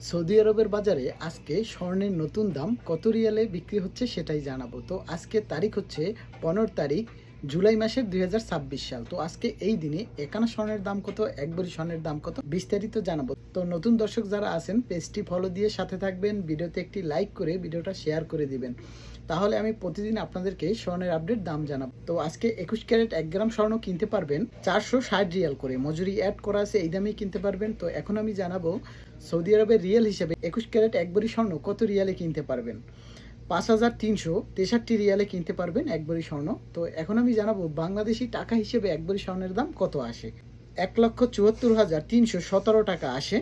Saudi আরবের বাজারে আজকে স্বর্ণের নতুন দাম কত রিয়ালে বিক্রি হচ্ছে সেটাই জানাবো। তো আজকে তারিখ হচ্ছে 15 তারিখ জুলাই মাসের 2026 সাল। তো আজকে এই দিনে একানা স্বর্ণের দাম কত, এক ভরি স্বর্ণের দাম কত বিস্তারিত জানাবো। তো নতুন দর্শক যারা আছেন পেজটি ফলো দিয়ে সাথে থাকবেন, ভিডিওতে একটি লাইক করে ভিডিওটা শেয়ার করে দিবেন, তাহলে আমি প্রতিদিন আপনাদেরকে স্বর্ণের আপডেট দাম জানাবো। তো আজকে 21 ক্যারেট 1 গ্রাম স্বর্ণ কিনতে পারবেন 460 রিয়াল করে, মজুরি অ্যাড করা আছে, এই দামেই কিনতে পারবেন। তো এখন আমি জানাবো সৌদি আরবের রিয়াল হিসেবে 21 ক্যারেট 1 ভরি স্বর্ণ কত রিয়ালে কিনতে পারবেন। 5363 রিয়ালে কিনতে পারবেন 1 ভরি স্বর্ণ। তো এখন আমি জানাবো বাংলাদেশি টাকা হিসেবে 1 ভরি স্বর্ণের দাম কত আসে। 1,74,317 টাকা আসে।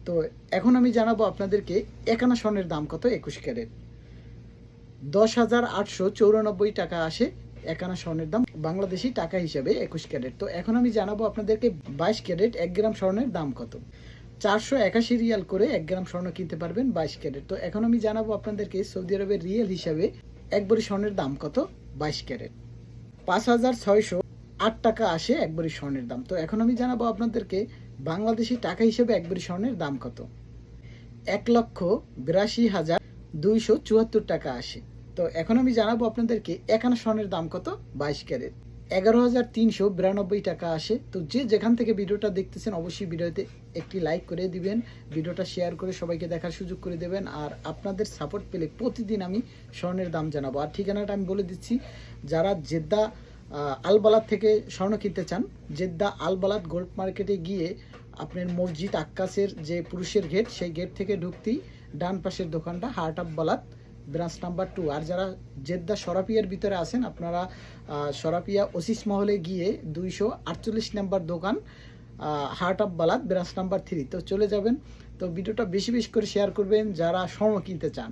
তো এখন আমি জানাবো আপনাদেরকে একানা স্বর্ণের দাম কত 21 ক্যারেট। 10,894 টাকা আসে একানা স্বর্ণের দাম বাংলাদেশি টাকা হিসেবে 21 ক্যারেট। তো এখন আমি জানাবো আপনাদেরকে 22 ক্যারেট 1 গ্রাম স্বর্ণের দাম কত। 481 রিয়াল করে 1 গ্রাম স্বর্ণ কিনতে পারবেন 22 ক্যারেট। তো এখন আমি জানাবো আপনাদেরকে সৌদি আরবের রিয়েল হিসাবে 1 ভরি স্বর্ণের দাম কত 22 ক্যারেট। 5,608 টাকা আসে 1 ভরি স্বর্ণের দাম। তো এখন আমি জানাবো আপনাদেরকে বাংলাদেশি টাকা হিসেবে 1 ভরি স্বর্ণের দাম কত। 1,82,274 টাকা আসে। তো এখন আমি জানাবো আপনাদেরকে একানা স্বর্ণের দাম কত 22 ক্যারেট। 11,392 টাকা আসে। তো যে যেখান থেকে ভিডিওটা দেখতেছেন অবশ্যই ভিডিওতে একটি লাইক করে দিবেন, ভিডিওটা শেয়ার করে সবাইকে দেখার সুযোগ করে দেবেন। আর আপনাদের সাপোর্ট পেলে প্রতিদিন আমি স্বর্ণের দাম জানাবো। আর ঠিকানাটা আমি বলে দিচ্ছি, যারা জেদ্দা আলবালাদ থেকে স্বর্ণ কিনতে চান, জেদ্দা আলবালাদ গোল্ড মার্কেটে গিয়ে আপনার মসজিদ আক্কাসের যে পুরুষের গেট, সেই গেট থেকে ঢুকতেই ডান পাশের দোকানটা heart of Balad branch number 2। আর যারা জেদ্দা সরাপিয়ার ভিতরে আছেন আপনারা সরাপিয়া ওসিস মহলে গিয়ে 248 নাম্বার দোকান heart of Balad branch number 3 তো চলে যাবেন। তো ভিডিওটা বেশি বেশি করে শেয়ার করবেন যারা স্বর্ণ কিনতে চান।